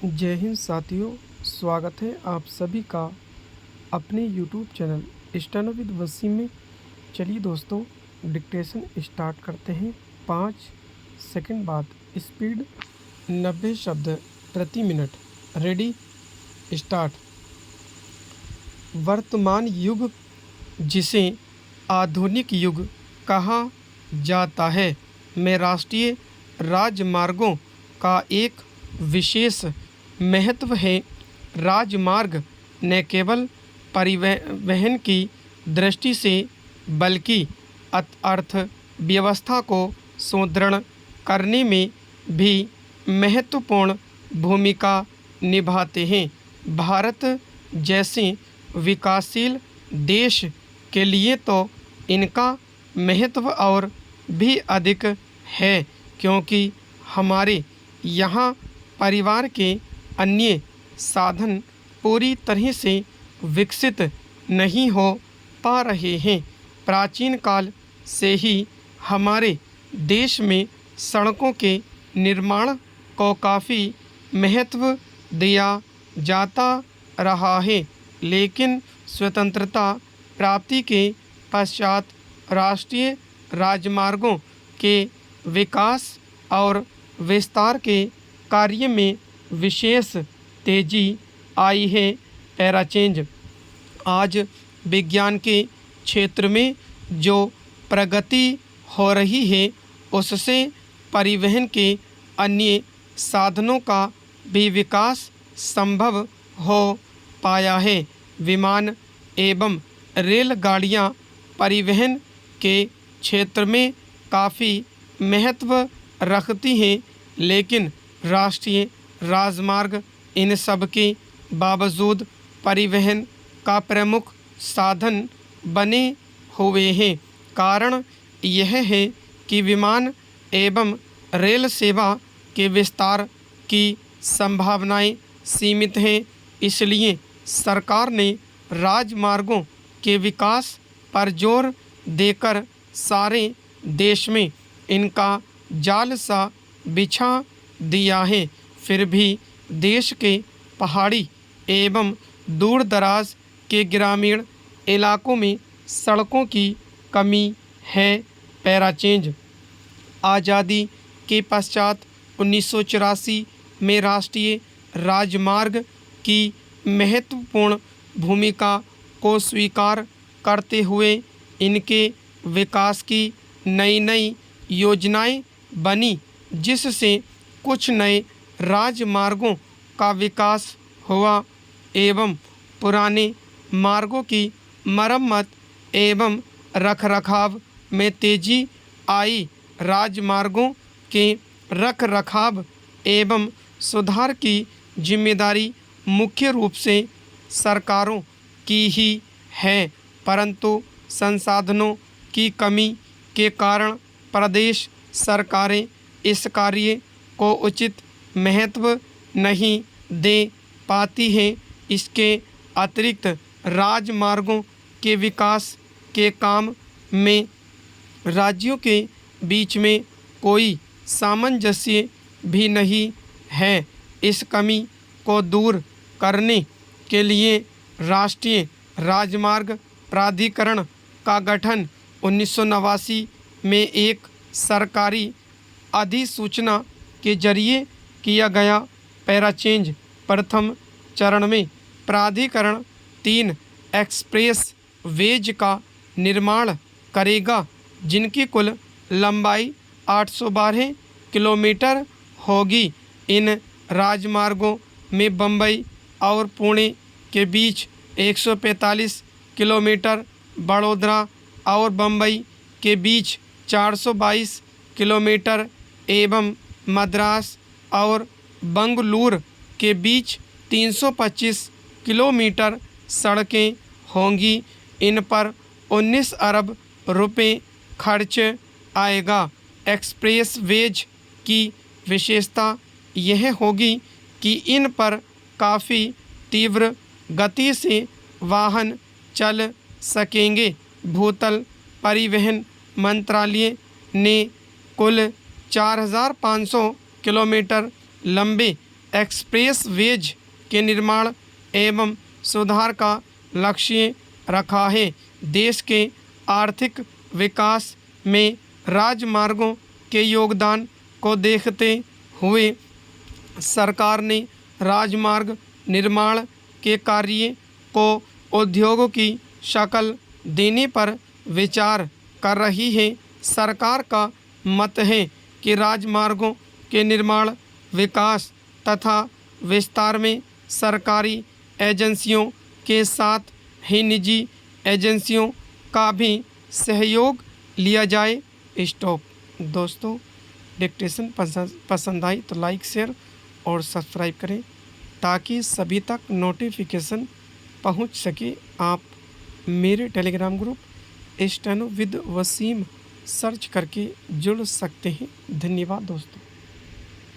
जय हिंद साथियों, स्वागत है आप सभी का अपने YouTube channel Steno with Wasim में। चलिए दोस्तों, डिक्टेशन स्टार्ट करते हैं। 5 सेकंड बाद। स्पीड 90 शब्द प्रति मिनट। Ready, start. वर्तमान युग, जिसे आधुनिक युग कहा जाता है, में राष्ट्रीय राजमार्गों का एक विशेष महत्व है। राजमार्ग न केवल परिवहन की दृष्टि से बल्कि अर्थव्यवस्था को सुदृढ़ करने में भी महत्वपूर्ण भूमिका निभाते हैं। भारत जैसे विकासशील देश के लिए तो इनका महत्व और भी अधिक है, क्योंकि हमारे यहाँ परिवार के अन्य साधन पूरी तरह से विकसित नहीं हो पा रहे हैं। प्राचीन काल से ही हमारे देश में सड़कों के निर्माण को काफ़ी महत्व दिया जाता रहा है, लेकिन स्वतंत्रता प्राप्ति के पश्चात राष्ट्रीय राजमार्गों के विकास और विस्तार के कार्य में विशेष तेजी आई है। पैराचेंज। आज विज्ञान के क्षेत्र में जो प्रगति हो रही है, उससे परिवहन के अन्य साधनों का भी विकास संभव हो पाया है। विमान एवं रेलगाड़ियां परिवहन के क्षेत्र में काफ़ी महत्व रखती हैं, लेकिन राष्ट्रीय राजमार्ग इन सब के बावजूद परिवहन का प्रमुख साधन बने हुए हैं। कारण यह है कि विमान एवं रेल सेवा के विस्तार की संभावनाएं सीमित हैं। इसलिए सरकार ने राजमार्गों के विकास पर जोर देकर सारे देश में इनका जाल सा बिछा दिया है। फिर भी देश के पहाड़ी एवं दूर दराज के ग्रामीण इलाकों में सड़कों की कमी है। पैराचेंज। आज़ादी के पश्चात 1984 में राष्ट्रीय राजमार्ग की महत्वपूर्ण भूमिका को स्वीकार करते हुए इनके विकास की नई योजनाएं बनी, जिससे कुछ नए राजमार्गों का विकास हुआ एवं पुराने मार्गों की मरम्मत एवं रखरखाव में तेजी आई। राजमार्गों के रखरखाव एवं सुधार की जिम्मेदारी मुख्य रूप से सरकारों की ही है, परंतु संसाधनों की कमी के कारण प्रदेश सरकारें इस कार्य को उचित महत्व नहीं दे पाती हैं। इसके अतिरिक्त राजमार्गों के विकास के काम में राज्यों के बीच में कोई सामंजस्य भी नहीं है। इस कमी को दूर करने के लिए राष्ट्रीय राजमार्ग प्राधिकरण का गठन 1989 में एक सरकारी अधिसूचना के जरिए किया गया। पैराचेंज। प्रथम चरण में प्राधिकरण 3 एक्सप्रेस वेज का निर्माण करेगा, जिनकी कुल लंबाई 812 किलोमीटर होगी। इन राजमार्गों में बम्बई और पुणे के बीच 145 किलोमीटर, बड़ोदरा और बम्बई के बीच 422 किलोमीटर एवं मद्रास और बंगलुरु के बीच 325 किलोमीटर सड़कें होंगी। इन पर 19 अरब रुपए खर्च आएगा। एक्सप्रेस वेज की विशेषता यह होगी कि इन पर काफ़ी तीव्र गति से वाहन चल सकेंगे। भूतल परिवहन मंत्रालय ने कुल 4500 किलोमीटर लंबे एक्सप्रेस वेज के निर्माण एवं सुधार का लक्ष्य रखा है। देश के आर्थिक विकास में राजमार्गों के योगदान को देखते हुए सरकार ने राजमार्ग निर्माण के कार्य को उद्योगों की शक्ल देने पर विचार कर रही है। सरकार का मत है कि राजमार्गों के निर्माण, विकास तथा विस्तार में सरकारी एजेंसियों के साथ ही निजी एजेंसियों का भी सहयोग लिया जाए। स्टॉप। दोस्तों, डिक्टेशन पसंद आई तो लाइक, शेयर और सब्सक्राइब करें ताकि सभी तक नोटिफिकेशन पहुंच सके। आप मेरे Telegram group Steno with Wasim search करके जुड़ सकते हैं। धन्यवाद दोस्तों।